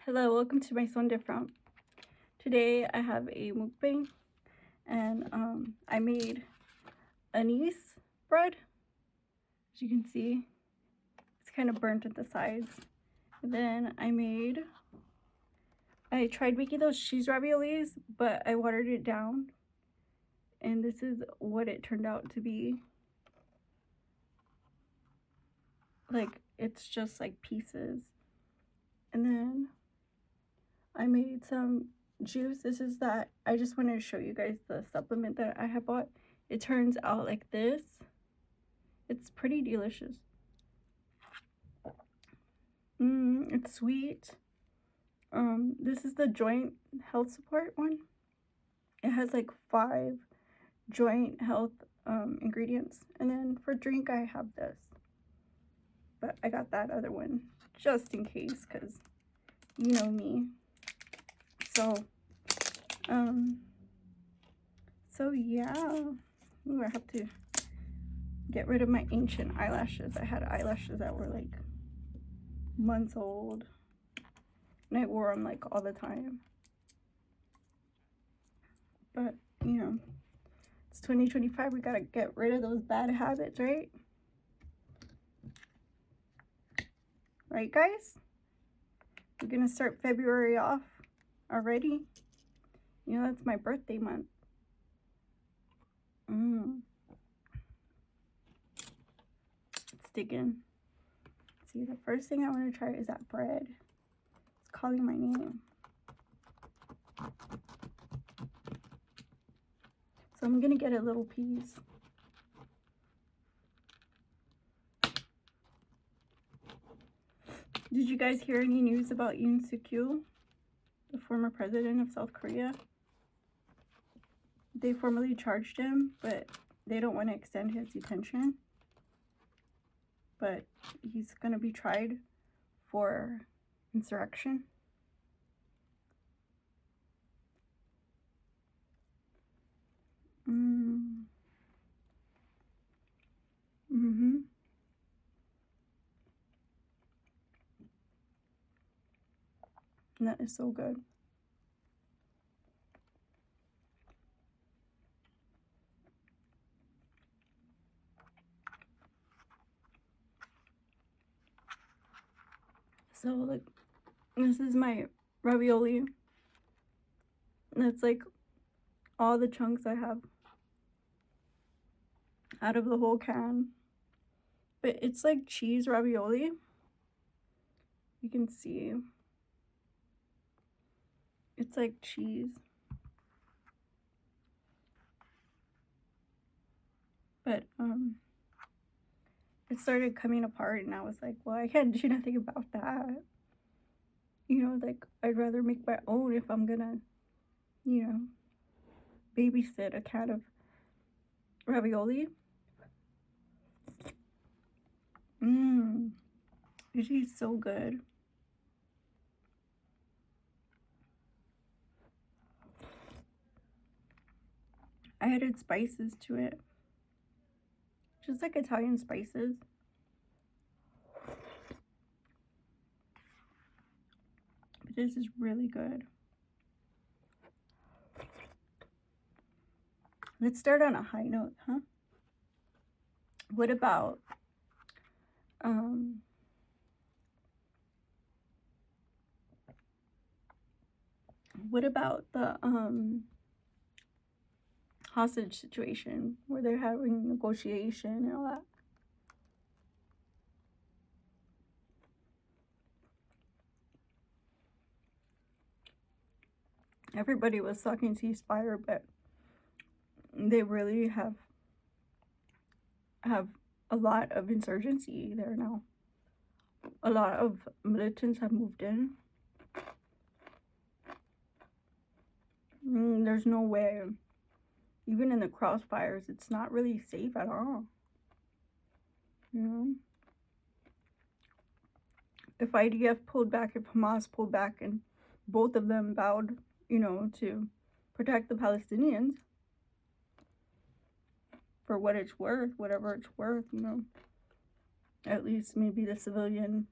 Hello, welcome to my Son Different. Today I have a mukbang and I made anise bread. As you can see, it's kind of burnt at the sides. And then I tried making those cheese raviolis, but I watered it down. And this is what it turned out to be. Like, it's just like pieces. And then I made some juice. This is that. I just wanted to show you guys the supplement that I have bought. It turns out like this. It's pretty delicious. It's sweet. This is the joint health support one. It has like 5 joint health ingredients. And then for drink I have this. But I got that other one just in case, because you know me. So yeah. Ooh, I have to get rid of my ancient eyelashes. I had eyelashes that were like months old, and I wore them like all the time. But you know, it's 2025. We gotta get rid of those bad habits, right? Right, guys? We're gonna start February off already. You know, that's my birthday month. Let's dig in. See, the first thing I want to try is that bread. It's calling my name. So I'm gonna get a little piece. Did you guys hear any news about Yoon Suk-yeol, the former president of South Korea? They formally charged him, but they don't want to extend his detention. But he's going to be tried for insurrection. And that is so good. So, like, this is my ravioli. That's like all the chunks I have out of the whole can. But it's like cheese ravioli. You can see. It's like cheese. But, it started coming apart, and I was like, well, I can't do nothing about that. You know, like, I'd rather make my own if I'm gonna, you know, babysit a can of ravioli. It tastes so good. I added spices to it. Just like Italian spices. But this is really good. Let's start on a high note, huh? What about the hostage situation where they're having negotiation and all that? Everybody was talking ceasefire, but they really have a lot of insurgency there now. A lot of militants have moved in. There's no way. Even in the crossfires, it's not really safe at all. You know? If IDF pulled back, if Hamas pulled back, and both of them vowed, you know, to protect the Palestinians for what it's worth, whatever it's worth, you know, at least maybe the civilian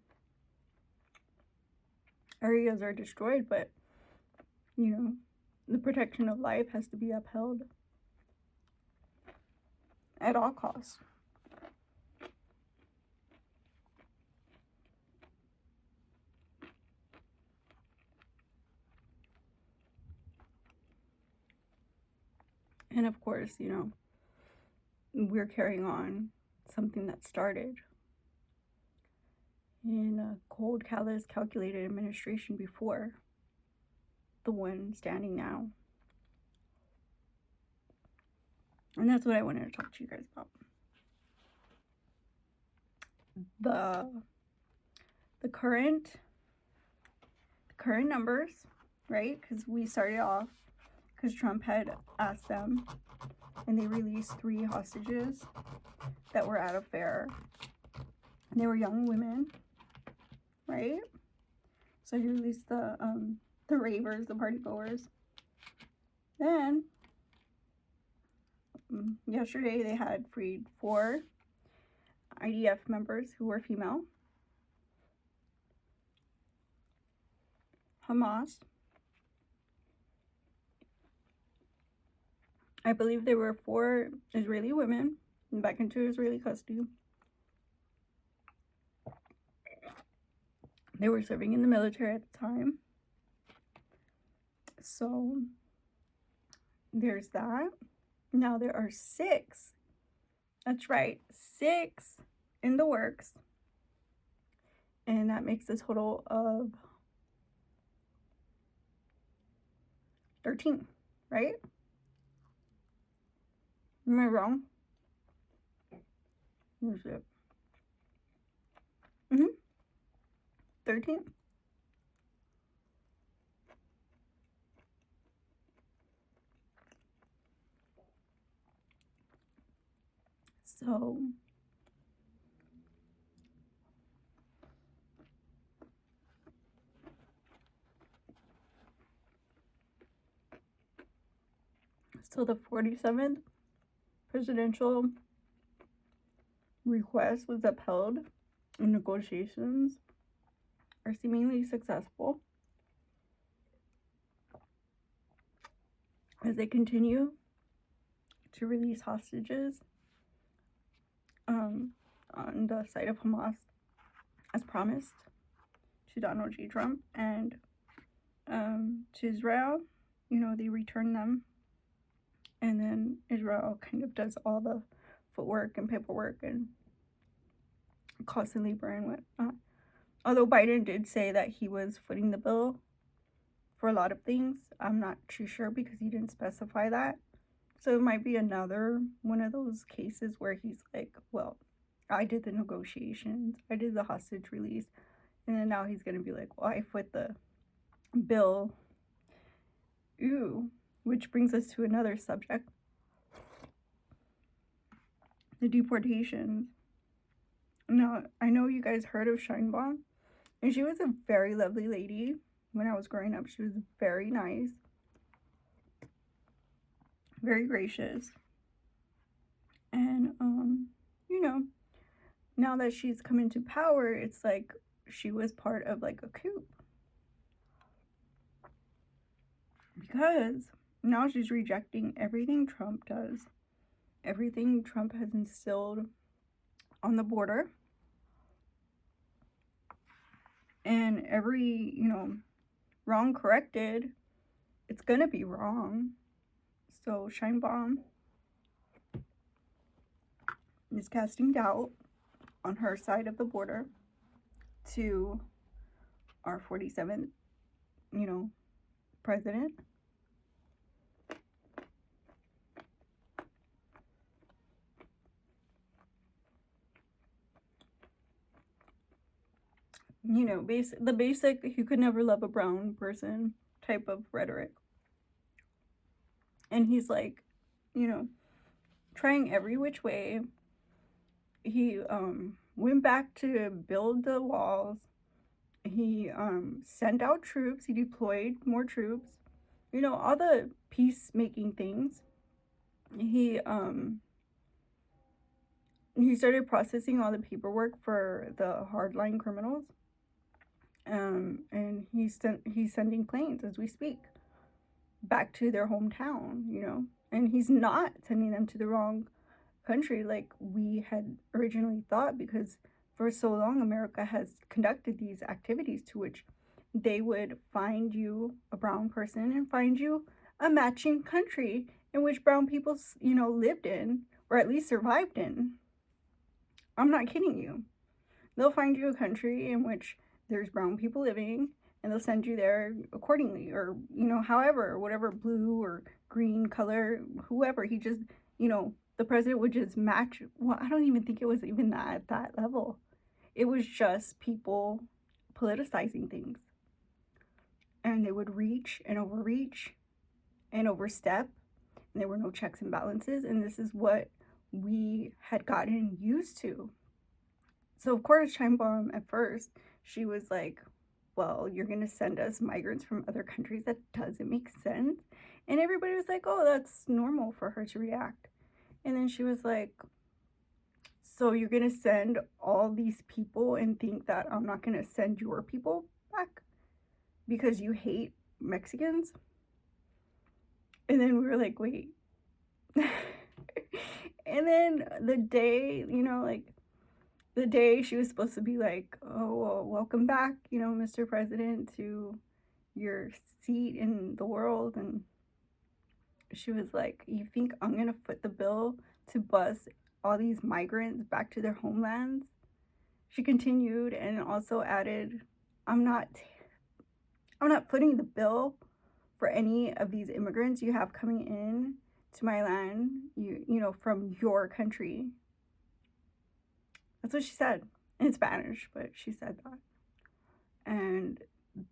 areas are destroyed, but, you know, the protection of life has to be upheld at all costs. And of course, you know, we're carrying on something that started in a cold, callous, calculated administration before the one standing now. And that's what I wanted to talk to you guys about. The current numbers, right? Because we started off because Trump had asked them, and they released 3 hostages that were at a fair. And they were young women, right? So he released the ravers, the party goers. Then yesterday they had freed 4 IDF members who were female. Hamas, I believe there were 4 Israeli women back into Israeli custody. They were serving in the military at the time. So there's that. Now there are 6. That's right, 6 in the works. And that makes a total of 13, right? Am I wrong? Where's it? 13. So the 47th presidential request was upheld, and negotiations are seemingly successful as they continue to release hostages on the side of Hamas, as promised to Donald J. Trump, and to Israel. You know, they return them, and then Israel kind of does all the footwork and paperwork and cost and labor and whatnot. Although Biden did say that he was footing the bill for a lot of things, I'm not too sure because he didn't specify that. So it might be another one of those cases where he's like, well, I did the negotiations, I did the hostage release, and then now he's going to be like, well, I foot the bill. Ooh, which brings us to another subject. The deportations. Now, I know you guys heard of Scheinbaum, and she was a very lovely lady when I was growing up. She was very nice, very gracious, and you know, now that she's come into power, it's like she was part of like a coup, because now she's rejecting everything Trump does, everything Trump has instilled on the border, and every, you know, wrong corrected, it's gonna be wrong. So Scheinbaum is casting doubt on her side of the border to our 47th, you know, president. You know, the basic "you could never love a brown person" type of rhetoric. And he's like, you know, trying every which way. He went back to build the walls. He sent out troops. He deployed more troops. You know, all the peacemaking things. He started processing all the paperwork for the hardline criminals. And and he's sending planes as we speak back to their hometown, and he's not sending them to the wrong country like we had originally thought, because for so long America has conducted these activities to which they would find you a brown person and find you a matching country in which brown people, lived in, or at least survived in. I'm not kidding you. They'll find you a country in which there's brown people living, and they'll send you there accordingly, or, however, whatever blue or green color, whoever. He just, the president would just match. Well, I don't even think it was even at that level. It was just people politicizing things. And they would reach and overreach and overstep, and there were no checks and balances, and this is what we had gotten used to. So of course, Sheinbaum, at first, she was like, well, you're going to send us migrants from other countries? That doesn't make sense. And everybody was like, oh, that's normal for her to react. And then she was like, so you're going to send all these people and think that I'm not going to send your people back because you hate Mexicans? And then we were like, wait. And then the day, the day she was supposed to be like, oh, well, welcome back, Mr. President, to your seat in the world. And she was like, you think I'm going to foot the bill to bus all these migrants back to their homelands? She continued and also added, I'm not footing the bill for any of these immigrants you have coming in to my land, from your country. That's what she said in Spanish, but she said that. And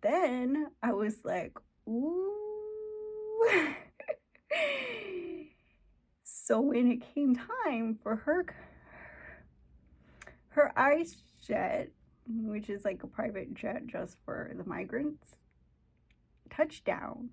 then I was like, ooh. So when it came time for her ICE jet, which is like a private jet just for the migrants, touchdown,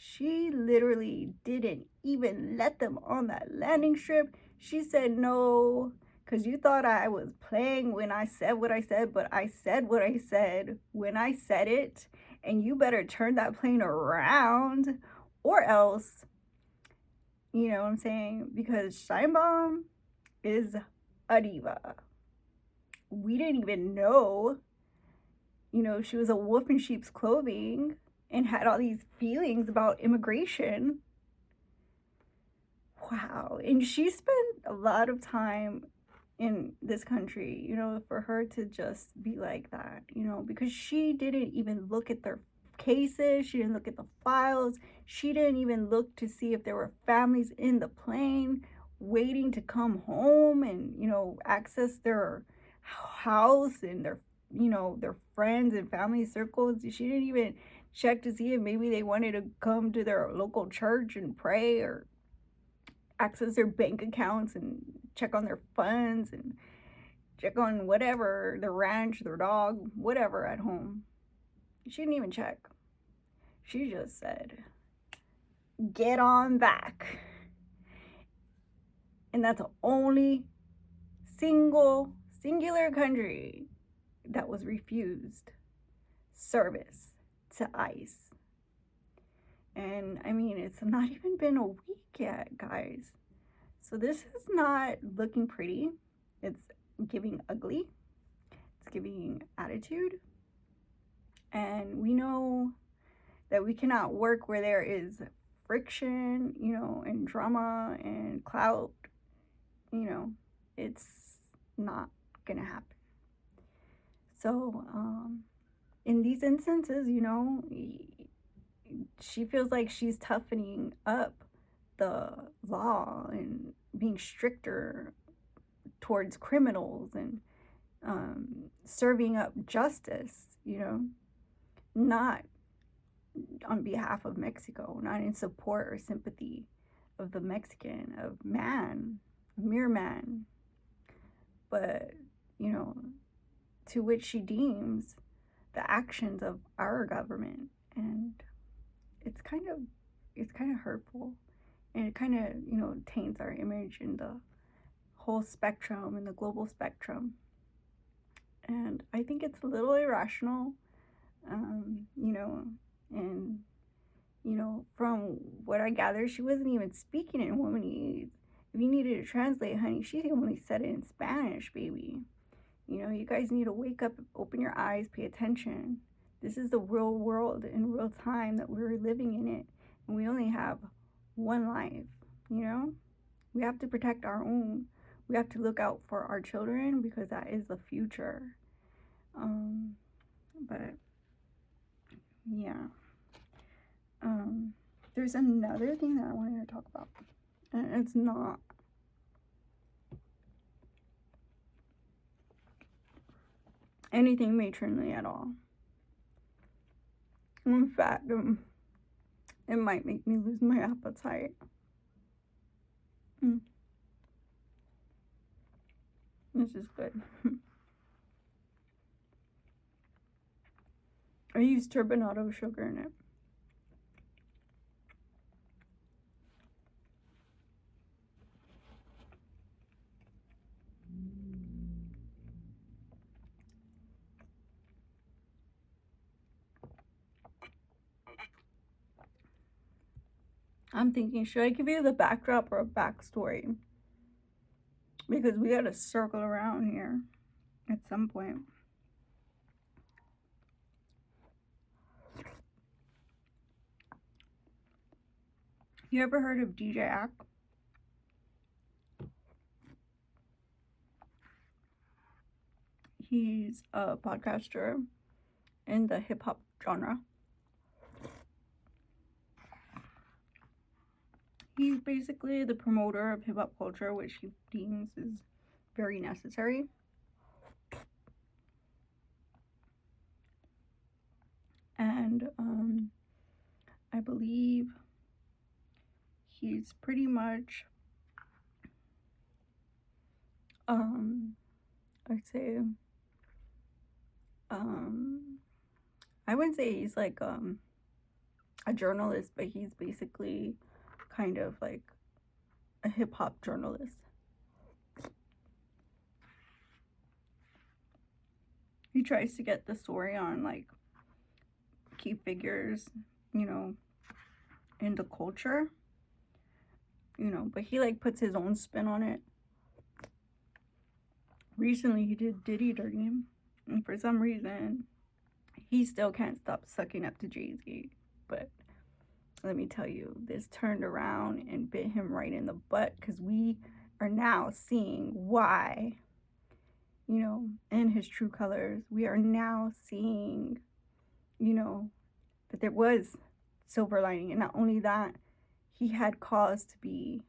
she literally didn't even let them on that landing strip. She said, no, because you thought I was playing when I said what I said, but I said what I said when I said it, and you better turn that plane around, or else, you know what I'm saying? Because Sheinbaum is a diva. We didn't even know, she was a wolf in sheep's clothing and had all these feelings about immigration. Wow. And she spent a lot of time in this country, for her to just be like that, because she didn't even look at their cases. She didn't look at the files. She didn't even look to see if there were families in the plane waiting to come home and, access their house and their friends and family circles. She didn't even check to see if maybe they wanted to come to their local church and pray, or access their bank accounts and check on their funds and check on whatever, their ranch, their dog, whatever at home. She didn't even check. She just said, get on back. And that's the only singular country that was refused service to ICE. And I mean, it's not even been a week yet, guys. So this is not looking pretty. It's giving ugly. It's giving attitude. And we know that we cannot work where there is friction, and drama and clout. It's not gonna happen. So, in these instances, she feels like she's toughening up the law and being stricter towards criminals and serving up justice, not on behalf of Mexico, not in support or sympathy of the Mexican, of mere man, but, to which she deems the actions of our government. And it's kind of hurtful, and it kind of, taints our image in the whole spectrum, in the global spectrum. And I think it's a little irrational You know, and, you know, from what I gather, she wasn't even speaking in Womanese. If you needed to translate, honey, she only said it in Spanish, baby. You know, you guys need to wake up, open your eyes, pay attention. This is the real world in real time that we're living in it. And we only have one life, you know? We have to protect our own. We have to look out for our children because that is the future. But yeah. There's another thing that I wanted to talk about. And it's not anything matronly at all. In fact, it might make me lose my appetite. This is good. I used turbinado sugar in it. I'm thinking, should I give you the backdrop or a backstory? Because we gotta circle around here at some point. You ever heard of DJ Ack? He's a podcaster in the hip hop genre. He's basically the promoter of hip hop culture, which he deems is very necessary. And I believe he's pretty much, I'd say, I wouldn't say he's like a journalist, but he's basically kind of like a hip hop journalist. He tries to get the story on like key figures, you know, in the culture, you know, but he like puts his own spin on it. Recently he did Diddy Dirty, and for some reason he still can't stop sucking up to Jay-Z. But let me tell you, this turned around and bit him right in the butt, because we are now seeing why, you know, in his true colors. We are now seeing, you know, that there was silver lining. And not only that, he had cause to be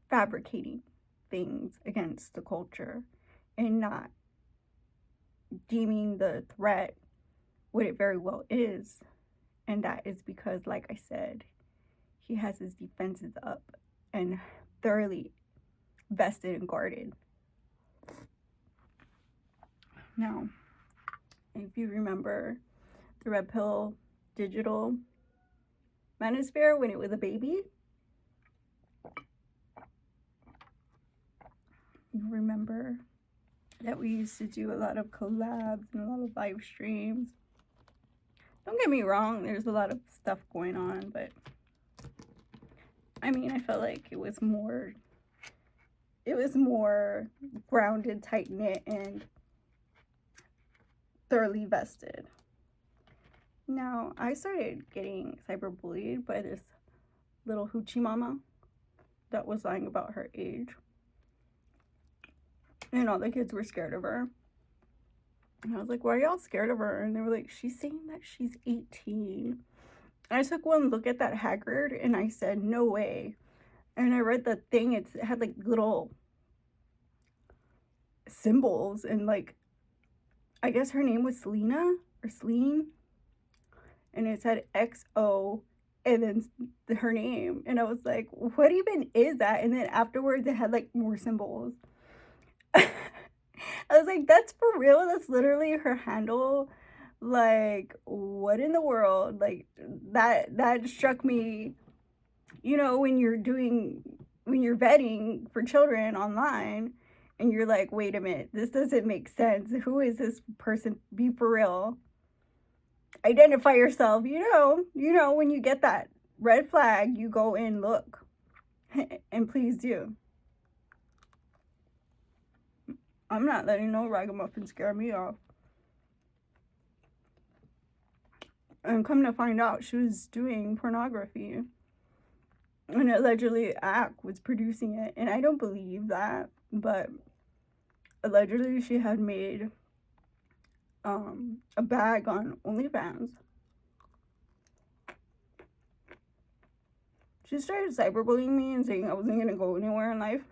fabricating things against the culture and not deeming the threat what it very well is. And that is because, like I said, he has his defenses up and thoroughly vested and guarded. Now, if you remember the Red Pill digital manosphere when it was a baby, you remember that we used to do a lot of collabs and a lot of live streams. Don't get me wrong, there's a lot of stuff going on, but I mean, I felt like it was more grounded, tight-knit, and thoroughly vested. Now, I started getting cyberbullied by this little hoochie mama that was lying about her age. And all the kids were scared of her. And I was like, why are y'all scared of her? And they were like, she's saying that she's 18. And I took one look at that Haggard and I said, no way. And I read the thing, it had like little symbols, and like, I guess her name was Selena or Celine. And it said XO and then her name. And I was like, what even is that? And then afterwards it had like more symbols. I was like, that's for real? That's literally her handle? Like, what in the world? Like, that struck me, you know, when you're vetting for children online, and you're like, wait a minute, this doesn't make sense. Who is this person? Be for real. Identify yourself. When you get that red flag, you go and look. And please do. I'm not letting no ragamuffin scare me off. And come to find out, she was doing pornography. And allegedly, ACK was producing it. And I don't believe that. But allegedly, she had made a bag on OnlyFans. She started cyberbullying me and saying I wasn't going to go anywhere in life.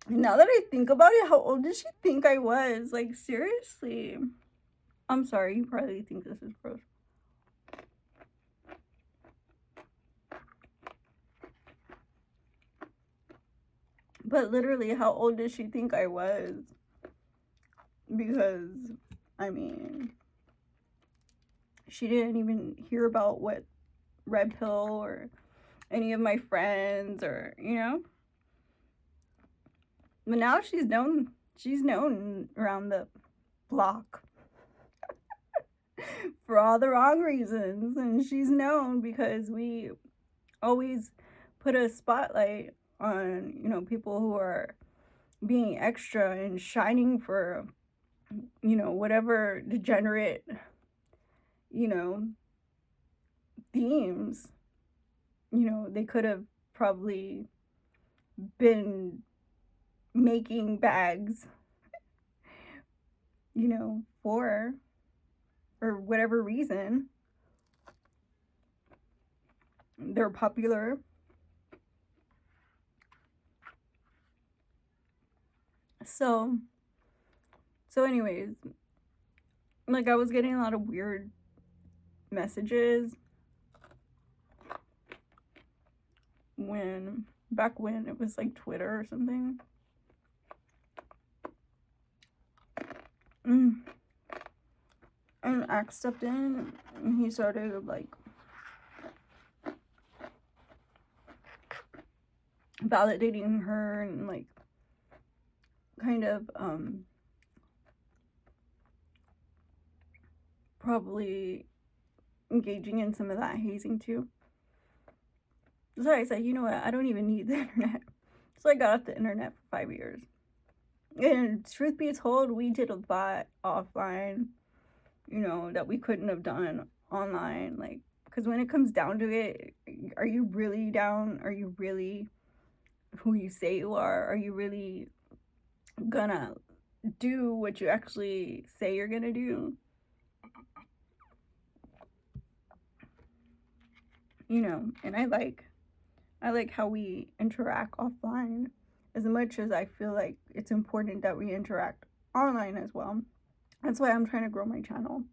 Now that I think about it, how old did she think I was? Like, seriously. I'm sorry, you probably think this is gross. But literally, how old did she think I was? Because, I mean, she didn't even hear about what Red Pill or any of my friends or, But now she's known around the block for all the wrong reasons. And she's known because we always put a spotlight on, people who are being extra and shining for, whatever degenerate, themes. They could have probably been making bags, for or whatever reason. They're popular. So anyways, like, I was getting a lot of weird messages back when it was like Twitter or something. And Axe stepped in and he started like validating her and like kind of probably engaging in some of that hazing too. So I said, you know what, I don't even need the internet. So I got off the internet for 5 years. And truth be told, we did a lot offline, that we couldn't have done online. Like, because when it comes down to it, are you really down? Are you really who you say you are? Are you really gonna do what you actually say you're gonna do? And I like how we interact offline as much as I feel like it's important that we interact online as well. That's why I'm trying to grow my channel.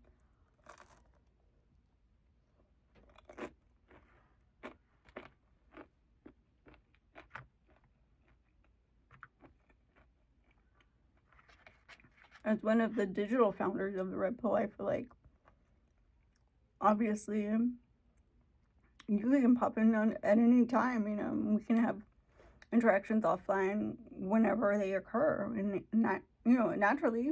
As one of the digital founders of the Red Pill, I feel like obviously you can pop in at any time, we can have interactions offline whenever they occur, and not, naturally,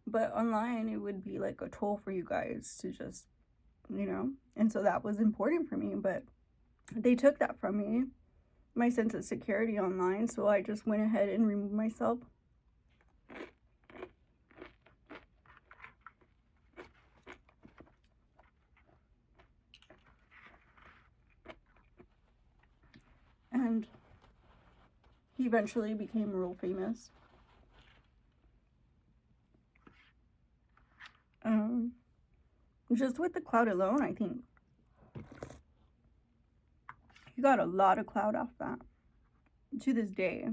but online it would be like a tool for you guys to just, and so that was important for me, but they took that from me, my sense of security online, so I just went ahead and removed myself. And he eventually became real famous. Just with the clout alone, I think he got a lot of clout off that to this day.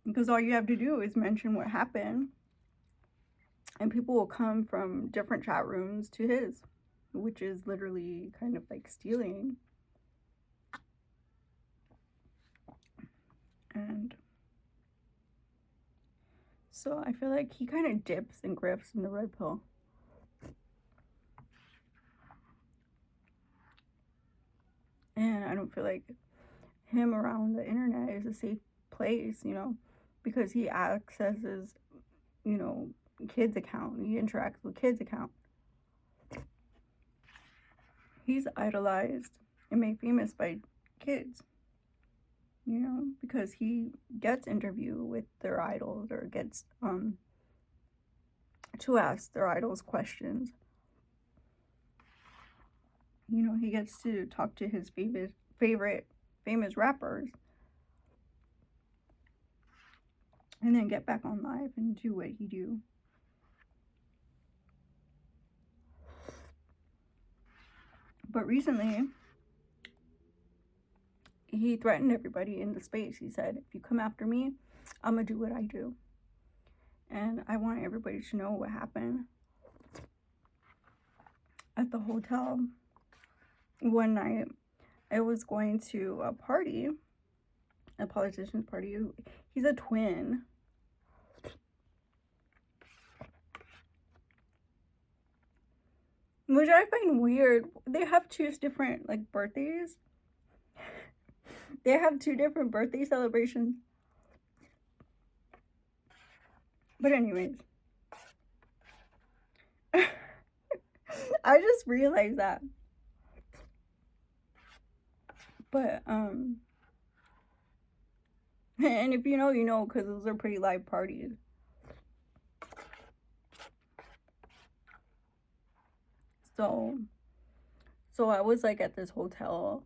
Because all you have to do is mention what happened, and people will come from different chat rooms to his, which is literally kind of like stealing. And so I feel like he kind of dips and grifts in the Red Pill. And I don't feel like him around the internet is a safe place, you know, because he accesses, you know, kids' account. He interacts with kids' account. He's idolized and made famous by kids, you know, because he gets interviewed with their idols or gets to ask their idols questions. You know, he gets to talk to his favorite famous rappers and then get back on live and do what he do. But recently, he threatened everybody in the space. He said, if you come after me, I'm going to do what I do. And I want everybody to know what happened at the hotel. One night, I was going to a party, a politician's party. He's a twin. Which I find weird. They have two different, like, birthdays. They have two different birthday celebrations. But anyways. I just realized that. But, and if you know, you know, because those are pretty live parties. So I was, like, at this hotel,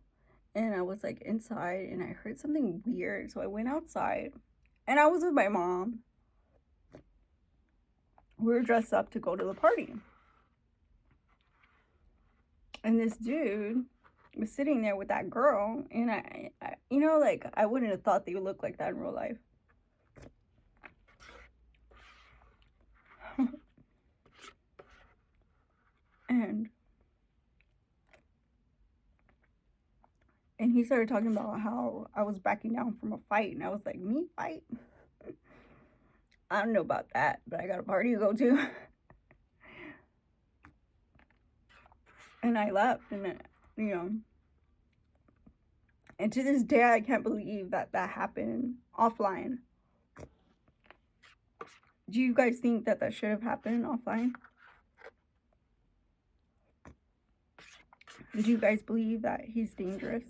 and I was, like, inside, and I heard something weird, so I went outside, and I was with my mom. We were dressed up to go to the party. And this dude was sitting there with that girl, and I you know, like, I wouldn't have thought they would look like that in real life. And he started talking about how I was backing down from a fight, and I was like, me fight? I don't know about that, but I got a party to go to. And I left, and, you know, and to this day, I can't believe that that happened offline. Do you guys think that that should have happened offline? Do you guys believe that he's dangerous?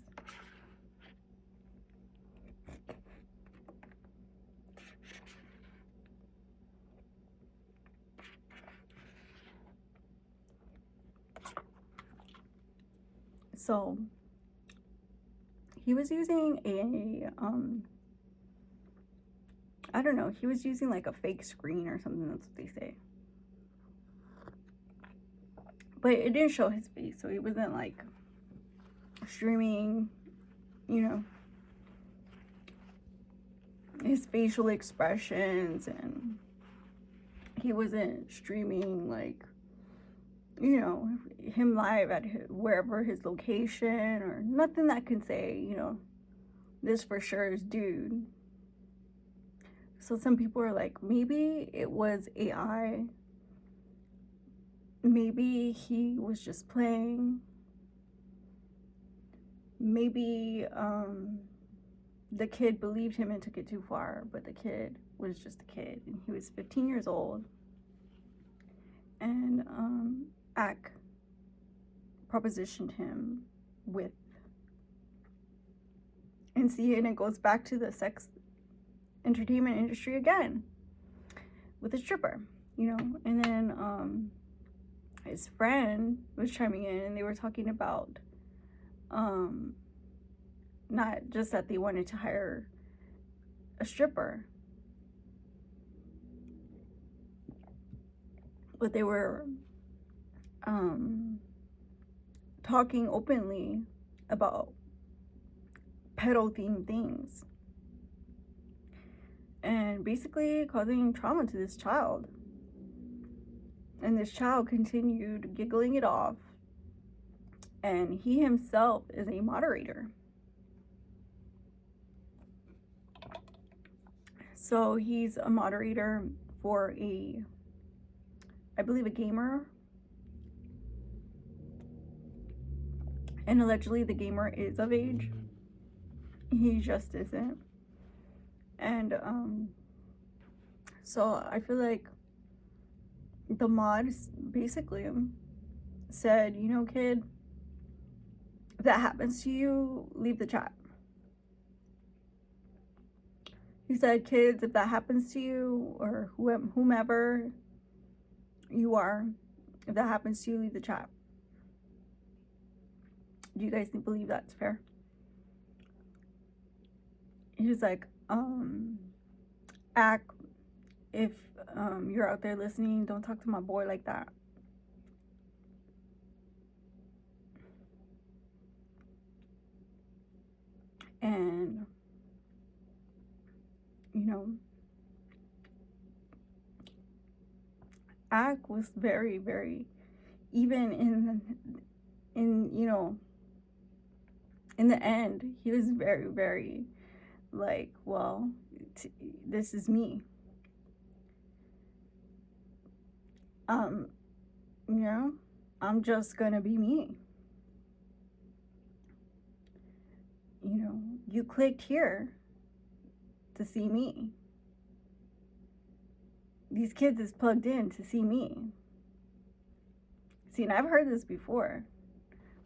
So, he was using a, I don't know, he was using like a fake screen or something, that's what they say. But it didn't show his face, so he wasn't like streaming, you know, his facial expressions, and he wasn't streaming like, you know, him live at wherever his location, or nothing that can say, you know, this for sure is dude. So some people are like, maybe it was AI. Maybe he was just playing. Maybe the kid believed him and took it too far, but the kid was just a kid, and he was 15 years old. And Ak propositioned him with, and see, and it goes back to the sex entertainment industry again with a stripper, you know. And then his friend was chiming in, and they were talking about not just that they wanted to hire a stripper, but they were talking openly about pedo-themed things, and basically causing trauma to this child. And this child continued giggling it off, and he himself is a moderator. So he's a moderator for I believe a gamer. And allegedly the gamer is of age. He just isn't. And so I feel like the mod basically said, you know, kid, if that happens to you, leave the chat. He said, kids, if that happens to you, or whomever you are, if that happens to you, leave the chat. Do you guys believe that's fair? He was like, Ack, if you're out there listening, don't talk to my boy like that. And, you know, Ack was very, very, even in you know, in the end, he was very, very like, well, this is me. You know, I'm just gonna be me. You know, you clicked here to see me. These kids is plugged in to see me. See, and I've heard this before.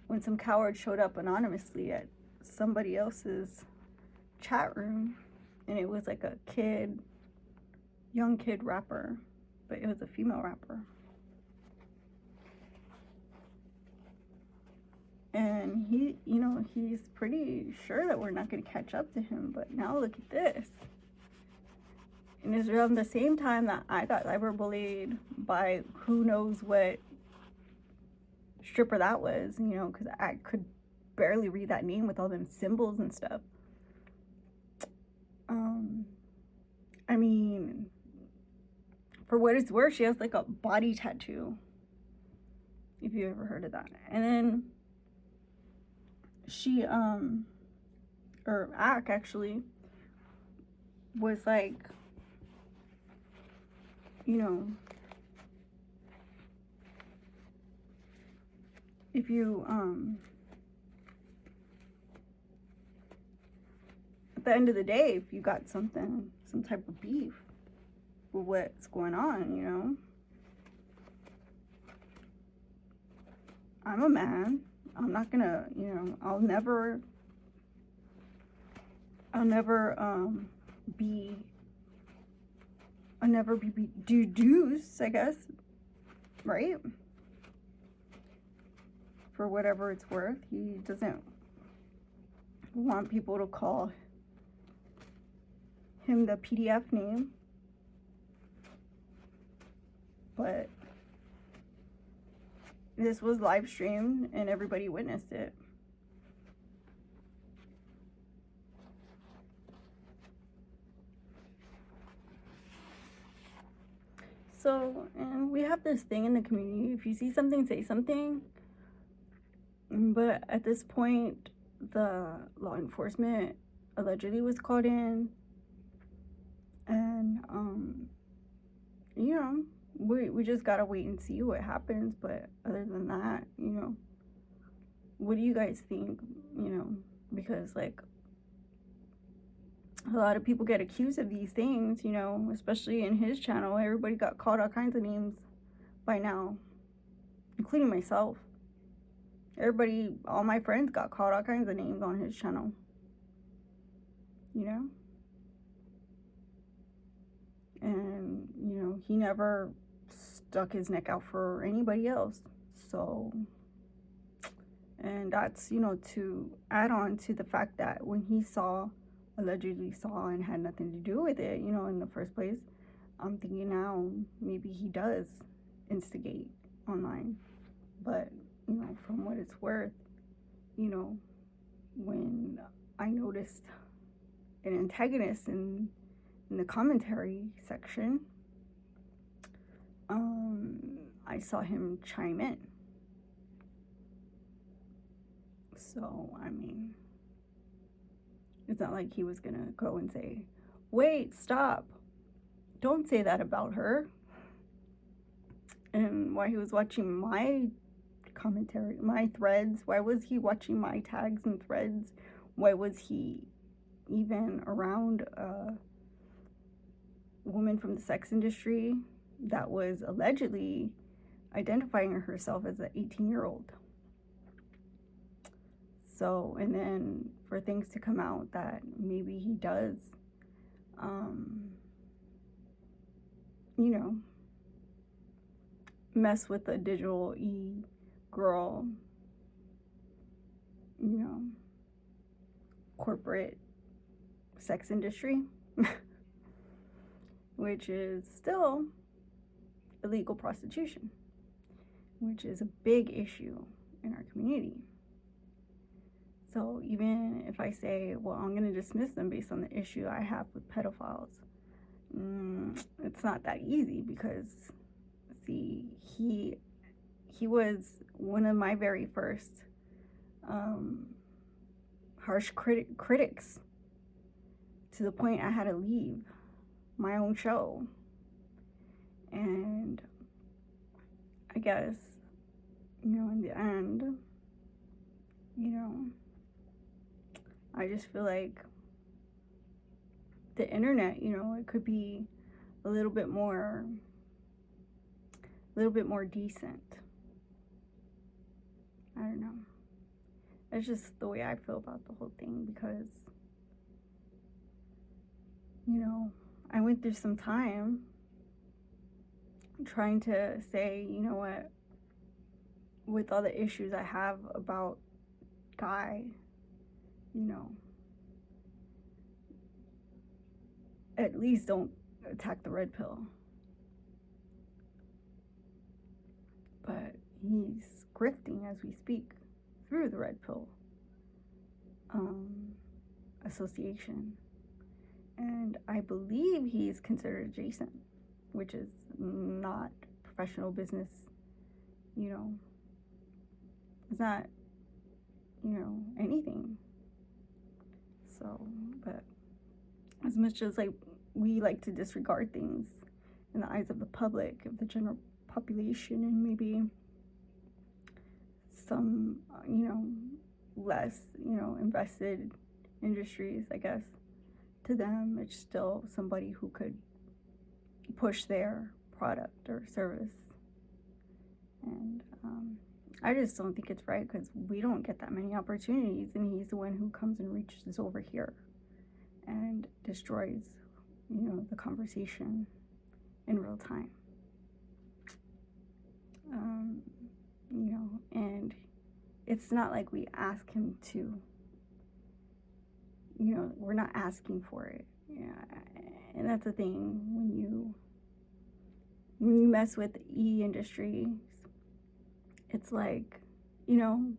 When some coward showed up anonymously at somebody else's chat room, and it was like a kid, young kid rapper, but it was a female rapper. And he, you know, he's pretty sure that we're not going to catch up to him, but now look at this. And it's around the same time that I got cyberbullied by who knows what stripper that was, you know, because I could barely read that name with all them symbols and stuff. I mean, for what it's worth, she has like a body tattoo, if you ever heard of that. And then she, or Ack actually, was like, you know, if you, at the end of the day, if you got something, some type of beef with what's going on, you know, I'm a man. I'm not gonna, you know, I'll never be deduced, I guess, right? For whatever it's worth. He doesn't want people to call him the PDF name, but this was live streamed and everybody witnessed it. So, and we have this thing in the community, if you see something, say something. But at this point, the law enforcement allegedly was called in, and you know, we just gotta wait and see what happens. But other than that, you know, what do you guys think? You know, because like a lot of people get accused of these things, you know, especially in his channel. Everybody got called all kinds of names by now, including myself. Everybody, all my friends got called all kinds of names on his channel, you know? And, you know, he never stuck his neck out for anybody else. So, and that's, you know, to add on to the fact that when he allegedly saw and had nothing to do with it, you know, in the first place, I'm thinking now maybe he does instigate online. But, you know, from what it's worth, you know, when I noticed an antagonist in the commentary section, I saw him chime in. So, I mean, it's not like he was gonna go and say, wait, stop, don't say that about her. And while he was watching my commentary, my threads. Why was he watching my tags and threads? Why was he even around a woman from the sex industry that was allegedly identifying herself as an 18-year-old? So, and then for things to come out that maybe he does, you know, mess with the digital girl, you know, corporate sex industry, which is still illegal prostitution, which is a big issue in our community. So even if I say, well, I'm going to dismiss them based on the issue I have with pedophiles, it's not that easy, because, see, he was one of my very first harsh critics, to the point I had to leave my own show. And I guess, you know, in the end, you know, I just feel like the internet, you know, it could be a little bit more decent. I don't know. That's just the way I feel about the whole thing, because, you know, I went through some time trying to say, you know what, with all the issues I have about Guy, you know, at least don't attack the red pill. But he's grifting as we speak through the red pill association. And I believe he's considered adjacent, which is not professional business, you know. It's not, you know, anything. So, but as much as like we like to disregard things in the eyes of the public, of the general population, and maybe some, you know, less, you know, invested industries, I guess, to them, it's still somebody who could push their product or service. And I just don't think it's right, because we don't get that many opportunities, and he's the one who comes and reaches over here and destroys, you know, the conversation in real time. You know, and it's not like we ask him to, you know, we're not asking for it. Yeah, and that's the thing, when you mess with industries, it's like, you know,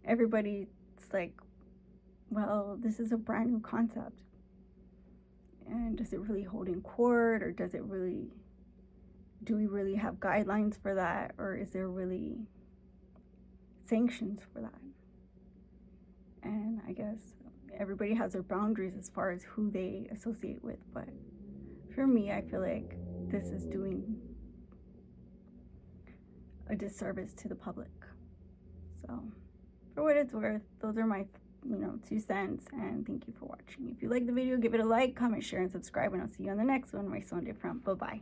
everybody's like, well, this is a brand new concept, and does it really hold in court, or does it really, do we really have guidelines for that, or is there really sanctions for that? And I guess everybody has their boundaries as far as who they associate with, but for me, I feel like this is doing a disservice to the public. So, for what it's worth, those are my, you know, 2 cents, and thank you for watching. If you like the video, give it a like, comment, share, and subscribe, and I'll see you on the next one, my Sunday from. Bye-bye.